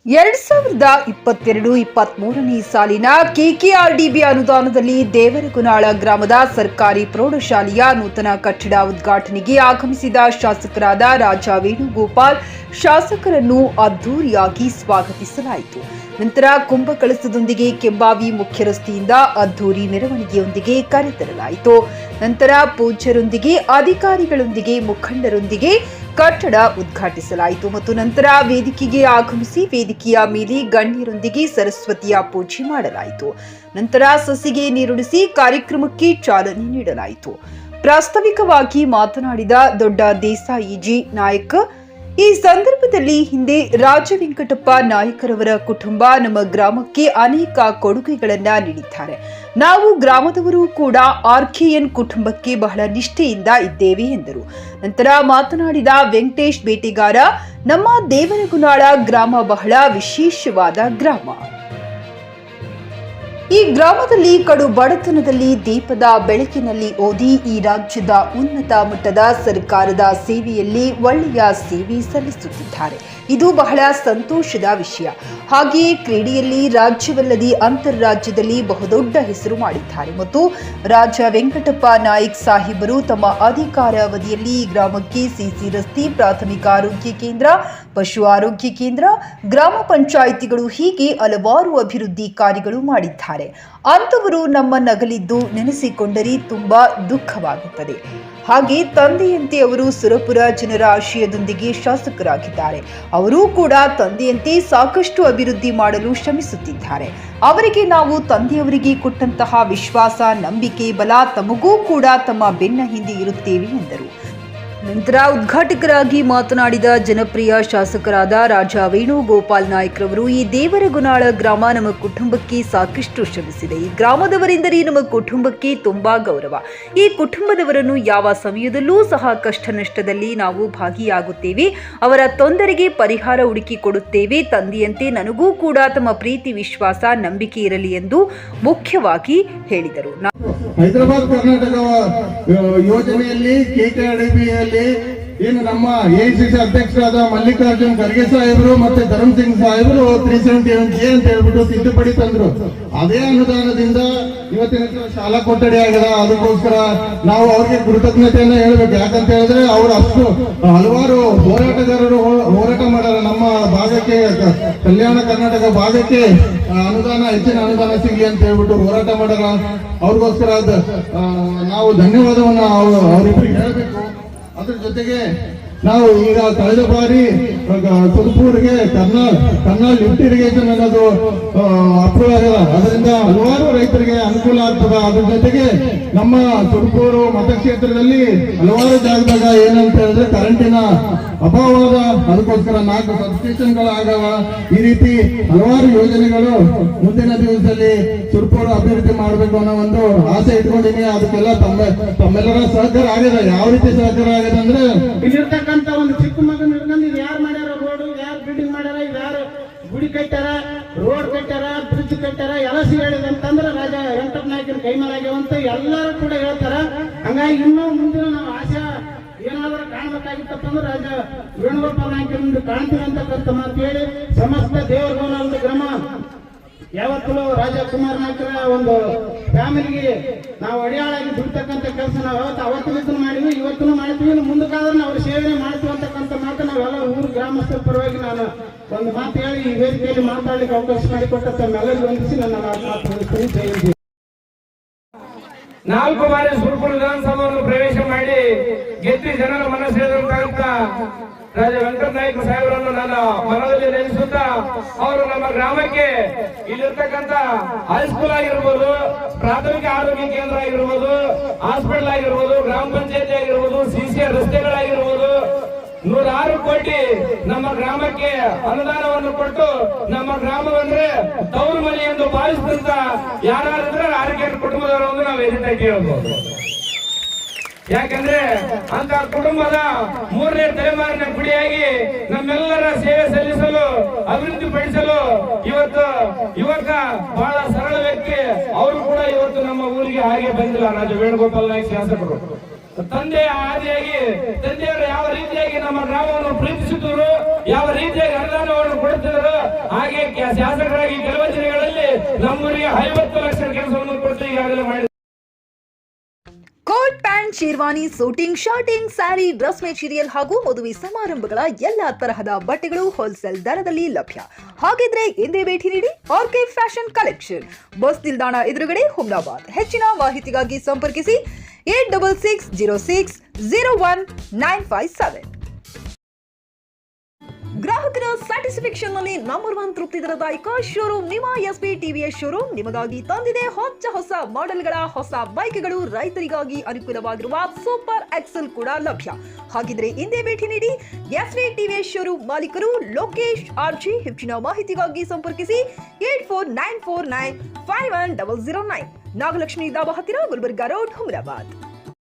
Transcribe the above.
2022-23ನೇ ಸಾಲಿನ ಕೆಕೆಆರ್ಡಿಬಿ ಅನುದಾನದಲ್ಲಿ ದೇವರಗುನಾಳ ಗ್ರಾಮದ ಸರ್ಕಾರಿ ಪ್ರೌಢಶಾಲೆಯ ನೂತನ ಕಟ್ಟಡ ಉದ್ಘಾಟನೆಗೆ ಆಗಮಿಸಿದ ಶಾಸಕರಾದ ರಾಜಾ ವೇಣುಗೋಪಾಲ್ ಶಾಸಕರನ್ನು ಅದ್ದೂರಿಯಾಗಿ ಸ್ವಾಗತಿಸಲಾಯಿತು. ನಂತರ ಕುಂಭಕಳಸದೊಂದಿಗೆ ಕೆಂಬಾವಿ ಮುಖ್ಯ ರಸ್ತೆಯಿಂದ ಅದ್ದೂರಿ ಮೆರವಣಿಗೆಯೊಂದಿಗೆ ಕರೆತರಲಾಯಿತು. ನಂತರ ಪೂಜ್ಯರೊಂದಿಗೆ, ಅಧಿಕಾರಿಗಳೊಂದಿಗೆ, ಮುಖಂಡರೊಂದಿಗೆ ಕಟ್ಟಡ ಉದ್ಘಾಟಿಸಲಾಯಿತು ಮತ್ತು ನಂತರ ವೇದಿಕೆಗೆ ಆಗಮಿಸಿ ವೇದಿಕೆಯ ಮೇಲೆ ಗಣ್ಯರೊಂದಿಗೆ ಸರಸ್ವತಿಯ ಪೂಜೆ ಮಾಡಲಾಯಿತು. ನಂತರ ಸಸಿಗೆ ನೀರುಣಿಸಿ ಕಾರ್ಯಕ್ರಮಕ್ಕೆ ಚಾಲನೆ ನೀಡಲಾಯಿತು. ಪ್ರಾಸ್ತಾವಿಕವಾಗಿ ಮಾತನಾಡಿದ ದೊಡ್ಡ ದೇಸಾಯಿಜಿ ನಾಯಕ್, ಈ ಸಂದರ್ಭದಲ್ಲಿ ಹಿಂದೆ ರಾಜವೆಂಕಟಪ್ಪ ನಾಯಕರವರ ಕುಟುಂಬ ನಮ್ಮ ಗ್ರಾಮಕ್ಕೆ ಅನೇಕ ಕೊಡುಗೆಗಳನ್ನ ನೀಡಿದ್ದಾರೆ. ನಾವು ಗ್ರಾಮದವರು ಕೂಡ ಆರ್ಕೆಎನ್ ಕುಟುಂಬಕ್ಕೆ ಬಹಳ ನಿಷ್ಠೆಯಿಂದ ಇದ್ದೇವೆ ಎಂದರು. ನಂತರ ಮಾತನಾಡಿದ ವೆಂಕಟೇಶ್ ಬೇಟೆಗಾರ, ನಮ್ಮ ದೇವರಗುನಾಳ ಗ್ರಾಮ ಬಹಳ ವಿಶೇಷವಾದ ಗ್ರಾಮ. ಈ ಗ್ರಾಮದಲ್ಲಿ ಕಡು ಬಡತನದಲ್ಲಿ ದೀಪದ ಬೆಳಕಿನಲ್ಲಿ ಓದಿ ಈ ರಾಜ್ಯದ ಉನ್ನತ ಮಟ್ಟದ ಸರ್ಕಾರದ ಸೇವೆಯಲ್ಲಿ ಒಳ್ಳೆಯ ಸೇವೆ ಸಲ್ಲಿಸುತ್ತಿದ್ದಾರೆ. ಇದು ಬಹಳ ಸಂತೋಷದ ವಿಷಯ. ಹಾಗೆಯೇ ಕ್ರೀಡೆಯಲ್ಲಿ ರಾಜ್ಯವಲ್ಲದೆ ಅಂತಾರಾಜ್ಯದಲ್ಲಿ ಬಹುದೊಡ್ಡ ಹೆಸರು ಮಾಡಿದ್ದಾರೆ ಮತ್ತು ರಾಜ ವೆಂಕಟಪ್ಪ ನಾಯಕ್ ಸಾಹೇಬರು ತಮ್ಮ ಅಧಿಕಾರಾವಧಿಯಲ್ಲಿ ಈ ಗ್ರಾಮಕ್ಕೆ ಸಿಸಿ ರಸ್ತೆ, ಪ್ರಾಥಮಿಕ ಆರೋಗ್ಯ ಕೇಂದ್ರ, ಪಶು ಆರೋಗ್ಯ ಕೇಂದ್ರ, ಗ್ರಾಮ ಪಂಚಾಯಿತಿಗಳು ಹೀಗೆ ಹಲವಾರು ಅಭಿವೃದ್ಧಿ ಕಾರ್ಯಗಳು ಮಾಡಿದ್ದಾರೆ. ಅಂತವರು ನಮ್ಮ ನಗಲಿದ್ದು ನೆನೆಸಿಕೊಂಡರೆ ತುಂಬಾ ದುಃಖವಾಗುತ್ತದೆ. ಹಾಗೆ ತಂದೆಯಂತೆ ಅವರು ಸುರಪುರ ಜನರ ಆಶಯದೊಂದಿಗೆ ಶಾಸಕರಾಗಿದ್ದಾರೆ. ಅವರೂ ಕೂಡ ತಂದೆಯಂತೆ ಸಾಕಷ್ಟು ಅಭಿವೃದ್ಧಿ ಮಾಡಲು ಶ್ರಮಿಸುತ್ತಿದ್ದಾರೆ. ಅವರಿಗೆ ನಾವು ತಂದೆಯವರಿಗೆ ಕೊಟ್ಟಂತಹ ವಿಶ್ವಾಸ, ನಂಬಿಕೆ, ಬಲ ತಮಗೂ ಕೂಡ ತಮ್ಮ ಬೆನ್ನ ಹಿಂದೆ ಇರುತ್ತೇವೆ ಎಂದರು. ನಂತರ ಉದ್ಘಾಟಕರಾಗಿ ಮಾತನಾಡಿದ ಜನಪ್ರಿಯ ಶಾಸಕರಾದ ರಾಜಾ ವೇಣುಗೋಪಾಲ್ ನಾಯ್ಕರವರು, ಈ ದೇವರಗುನಾಳ ಗ್ರಾಮ ನಮ್ಮ ಕುಟುಂಬಕ್ಕೆ ಸಾಕಷ್ಟು ಶ್ರಮಿಸಿದೆ. ಈ ಗ್ರಾಮದವರೆಂದರೆ ನಮ್ಮ ಕುಟುಂಬಕ್ಕೆ ತುಂಬಾ ಗೌರವ. ಈ ಕುಟುಂಬದವರನ್ನು ಯಾವ ಸಮಯದಲ್ಲೂ ಸಹ ಕಷ್ಟ ನಷ್ಟದಲ್ಲಿ ನಾವು ಭಾಗಿಯಾಗುತ್ತೇವೆ. ಅವರ ತೊಂದರೆಗೆ ಪರಿಹಾರ ಹುಡುಕಿ ಕೊಡುತ್ತೇವೆ. ತಂದೆಯಂತೆ ನನಗೂ ಕೂಡ ತಮ್ಮ ಪ್ರೀತಿ, ವಿಶ್ವಾಸ, ನಂಬಿಕೆ ಇರಲಿ ಎಂದು ಮುಖ್ಯವಾಗಿ ಹೇಳಿದರು. ಹೈದರಾಬಾದ್ ಕರ್ನಾಟಕ ಯೋಜನೆಯಲ್ಲಿ ಕೆಕೆಆರ್ಡಿಬಿಯಲ್ಲಿ ಏನು ನಮ್ಮ ಎಐಸಿಸಿ ಅಧ್ಯಕ್ಷರಾದ ಮಲ್ಲಿಕಾರ್ಜುನ್ ಖರ್ಗೆ ಸಾಹೇಬರು ಮತ್ತೆ ಧರ್ಮ್ ಸಿಂಗ್ ಸಾಹೇಬರು 371A ಅಂತ ಹೇಳ್ಬಿಟ್ಟು ತಿದ್ದುಪಡಿ ತಂದ್ರು. ಅದೇ ಅನುದಾನದಿಂದ ಇವತ್ತಿನ ಶಾಲಾ ಕೊಠಡಿ ಆಗದ. ಅದಕ್ಕೋಸ್ಕರ ನಾವು ಅವ್ರಿಗೆ ಕೃತಜ್ಞತೆಯನ್ನ ಹೇಳ್ಬೇಕು. ಯಾಕಂತ ಹೇಳಿದ್ರೆ ಅವರು ಅಷ್ಟು ಹಲವಾರು ಹೋರಾಟಗಾರರು ಹೋರಾಟ ಮಾಡ್ಯಾರ. ನಮ್ಮ ಭಾಗಕ್ಕೆ, ಕಲ್ಯಾಣ ಕರ್ನಾಟಕ ಭಾಗಕ್ಕೆ ಅನುದಾನ, ಹೆಚ್ಚಿನ ಅನುದಾನ ಸಿಗ್ಲಿ ಅಂತ ಹೇಳ್ಬಿಟ್ಟು ಹೋರಾಟ ಮಾಡ್ಯಾರ. ಅವ್ರಿಗೋಸ್ಕರ ನಾವು ಧನ್ಯವಾದವನ್ನ ಅವರಿಬ್ಬರಿಗೆ ಹೇಳ್ಬೇಕು. ಅದ್ರ ಜೊತೆಗೆ ನಾವು ಈಗ ಕಳೆದ ಬಾರಿ ತುಮಕೂರಿಗೆ ಕರ್ನಾಲ್ ಲಿಫ್ಟ್ ಇರಿಗೇಷನ್ ಅನ್ನೋದು ಅಪ್ರೂವ್ ಆಗಿದೆ. ಅದರಿಂದ ಹಲವಾರು ರೈತರಿಗೆ ಅನುಕೂಲ ಆಗ್ತದೆ. ಅದ್ರ ಜೊತೆಗೆ ನಮ್ಮ ತುಮಕೂರು ಮತಕ್ಷೇತ್ರದಲ್ಲಿ ಹಲವಾರು ಜಾಗದಾಗ ಏನಂತ ಹೇಳಿದ್ರೆ ಕರೆಂಟಿನ ಅಭಾವದ, ಅದಕ್ಕೋಸ್ಕರ 4 ಸಬ್ಸ್ಟೇಷನ್ಗಳಾಗವ. ಈ ರೀತಿ ಹಲವಾರು ಯೋಜನೆಗಳು ಮುಂದಿನ ದಿವಸದಲ್ಲಿ ತುಮಕೂರು ಅಭಿವೃದ್ಧಿ ಮಾಡಬೇಕು ಅನ್ನೋ ಒಂದು ಆಸೆ ಇಟ್ಕೊಂಡಿನಿ. ಅದಕ್ಕೆಲ್ಲ ತಮ್ಮೆಲ್ಲರ ಸಹಕಾರ ಆಗಿದೆ. ಯಾವ ರೀತಿ ಸಹಕಾರ ಆಗಿದೆ ಅಂದ್ರೆ, ಇಲ್ಲಿರ್ತಕ್ಕಂಥ ಒಂದು ಚಿಕ್ಕ ಮಗನ ಹಿಡ್ಕೊಂಡು ಇದು ಯಾರು ಮಾಡ್ಯಾರ, ರೋಡ್ ಯಾರು ಬಿಲ್ಡಿಂಗ್ ಮಾಡ್ಯಾರ, ಯಾರು ಗುಡಿ ಕಟ್ಟಾರ, ರೋಡ್ ಕಟ್ಟಾರ, ಬ್ರಿಡ್ಜ್ ಕಟ್ಟಾರ, ಎಲ್ಲ ಹೇಳಿದೆ ಅಂತಂದ್ರೆ ರಾಜ ವೆಂಕಟಪ್ಪ ನಾಯಕನ ಕೈ ಮೇಲಾಗ್ಯವಂತ ಎಲ್ಲರೂ ಕೂಡ ಹೇಳ್ತಾರ. ಹಂಗಾಗಿ ಇನ್ನೂ ಮುಂದಿನ ನಾವು ಆಶೆ ಏನಾದ್ರೂ ಕಾಣ್ಬೇಕಾಗಿತ್ತಪ್ಪ ಅಂದ್ರೆ ರಾಜ ವೇಣುಗೋಪಾಲ್ ನಾಯಕರಿಂದ ಕಾಣ್ತೀವಿ ಅಂತಕ್ಕಂಥ ಮಾತು ಹೇಳಿ ಸಮಸ್ತ ದೇವರಗುನಾಳ ಗ್ರಾಮ ಯಾವತ್ತೂ ರಾಜಕುಮಾರ್ ನಾಯಕರ ಒಂದು ಫ್ಯಾಮಿಲಿಗೆ ನಾವು ಅಡಿಯಾಳಾಗಿ ದುಡ್ತಕ್ಕಂಥ ಕೆಲಸ ನಾವು ಅವತ್ತಿನ ಮಾಡಿದ್ವಿ, ಇವತ್ತು ಮಾಡ್ತೀವಿ, ಮುಂದಕ್ಕಾದ್ರೆ ನಾವು ಸೇವೆ ಮಾಡ್ತೀವಿ ಅಂತಕ್ಕಂಥ ಮಾತು ನಾವೆಲ್ಲ ಊರು ಗ್ರಾಮಸ್ಥರ ಪರವಾಗಿ ನಾನು ಒಂದು ಮಾತು ಹೇಳಿ ಈ ವೇದಿಕೆಯಲ್ಲಿ ಮಾತಾಡಲಿಕ್ಕೆ ಅವಕಾಶ ಮಾಡಿಕೊಟ್ಟ ತಮ್ಮೆಲ್ಲರಿಗೂ ವಂದಿಸಿ ನನ್ನ ಮಾತು ಮುಗಿಸ್ತೀನಿ. 4 ಬಾರಿ ಸುರಪುರ ವಿಧಾನಸಭೆಯನ್ನು ಪ್ರವೇಶ ಮಾಡಿ ಗೆದ್ದಿ ಜನರ ಮನಸ್ಸಿನಂತ ರಾಜ ವೆಂಕಟ ನಾಯಕ ಸಾಹೇಬರನ್ನು ನನ್ನ ಮನದಲ್ಲಿ ನೆನೆಸುತ್ತಾ, ಅವರು ನಮ್ಮ ಗ್ರಾಮಕ್ಕೆ ಇಲ್ಲಿರ್ತಕ್ಕಂಥ ಹೈಸ್ಕೂಲ್ ಆಗಿರ್ಬೋದು, ಪ್ರಾಥಮಿಕ ಆರೋಗ್ಯ ಕೇಂದ್ರ ಆಗಿರ್ಬೋದು, ಹಾಸ್ಪಿಟಲ್ ಆಗಿರ್ಬೋದು, ಗ್ರಾಮ ಪಂಚಾಯತಿ ಆಗಿರ್ಬೋದು, ಸಿಸಿ ರಸ್ತೆಗಳಾಗಿರ್ಬೋದು, 106 ಕೋಟಿ ನಮ್ಮ ಗ್ರಾಮಕ್ಕೆ ಅನುದಾನವನ್ನು ಕೊಟ್ಟು ನಮ್ಮ ಗ್ರಾಮವಂದ್ರೆ ತವರು ಮನೆ ಎಂದು ಭಾವಿಸಿದಂತ ಯಾರಾದ್ರೆ ಆರೋಗ್ಯ ಕುಟುಂಬದವರು ಎಂದು ನಾವು ಎದುರಾಗಿ ಕೇಳಬಹುದು. ಯಾಕಂದ್ರೆ ಅಂತ ಕುಟುಂಬದ 3ನೇ ತಲೆಮಾರಿನ ಗುಡಿಯಾಗಿ ನಮ್ಮೆಲ್ಲರ ಸೇವೆ ಸಲ್ಲಿಸಲು, ಅಭಿವೃದ್ಧಿ ಪಡಿಸಲು ಇವತ್ತು ಯುವಕ ಬಹಳ ಸರಳ ವ್ಯಕ್ತಿ. ಅವರು ಕೂಡ ಇವತ್ತು ನಮ್ಮ ಊರಿಗೆ ಹಾಗೆ ಬಂದಿಲ್ಲ. ರಾಜ ವೇಣುಗೋಪಾಲ್ ನಾಯಕ್ ಶಾಸಕರು ತಂದೆಯ ಆದಿಯಾಗಿ ತಂದೆಯವರು ಯಾವ ರೀತಿಯಾಗಿ ನಮ್ಮ ಗ್ರಾಮವನ್ನು ಪ್ರೀತಿಸಿದ್ರು, ಯಾವ ರೀತಿಯಾಗಿ ಅನುದಾನವನ್ನು ಕೊಡುತ್ತಿದ್ರು, ಹಾಗೆ ಶಾಸಕರಾಗಿ ಕೆಲವು ದಿನಗಳಲ್ಲಿ ನಮ್ಮೂರಿಗೆ 50 ಲಕ್ಷ ಕೆಲಸವನ್ನು ಕೊಟ್ಟು ಈಗಾಗಲೇ ಮಾಡಿ coat pant, sherwani, suiting, shirting, sari, dress material ಹಾಗೂ ಮದುವೆ ಸಮಾರಂಭಗಳ ಎಲ್ಲಾ ತರಹದ ಬಟ್ಟೆಗಳು ಹೋಲ್ಸೇಲ್ ದರದಲ್ಲಿ ಲಭ್ಯ. ಹಾಗಿದ್ರೆ ಎಂದೇ ಭೇಟಿ ನೀಡಿ ಆರ್ಕೆ ಫ್ಯಾಷನ್ ಕಲೆಕ್ಷನ್, ಬಸ್ ನಿಲ್ದಾಣ ಎದುರುಗಡೆ, ಹುಮ್ನಾಬಾದ್. ಹೆಚ್ಚಿನ ಮಾಹಿತಿಗಾಗಿ ಸಂಪರ್ಕಿಸಿ 8660601957. ಗ್ರಾಹಕರ ಸ್ಯಾಟಿಸ್ಫ್ಯಾಕ್ಷನ್ ನಲ್ಲಿ ನಂಬರ್ 1 ತೃಪ್ತಿ ದರದಾಯಕ ಶೋರೂಮ್ ನಿಮ್ಮ ಎಸ್ಪಿ ಟಿವಿಎಸ್ ಶೋರೂಮ್ ನಿಮಗಾಗಿ ತಂದಿದೆ ಹೊಸ ಮಾಡೆಲ್ಗಳ ಹೊಸ ಬೈಕ್ಗಳು. ರೈತರಿಗಾಗಿ ಅನುಕೂಲವಾಗಿರುವ ಸೂಪರ್ ಎಕ್ಸೆಲ್ ಕೂಡ ಲಭ್ಯ. ಹಾಗಿದ್ರೆ ಹಿಂದೆ ಭೇಟಿ ನೀಡಿ ಎಸ್ಪಿ ಟಿವಿಎಸ್ ಶೋರೂಮ್ ಮಾಲೀಕರು ಲೋಕೇಶ್ ಆರ್ಜಿ. ಹೆಚ್ಚಿನ ಮಾಹಿತಿಗಾಗಿ ಸಂಪರ್ಕಿಸಿ 8494951009. ನಾಗಲಕ್ಷ್ಮಿ ದಾಬಾ ಹತ್ತಿರ, ಗುಲ್ಬರ್ಗಾ ರೋಡ್, ಹುಮ್ರಾಬಾದ್.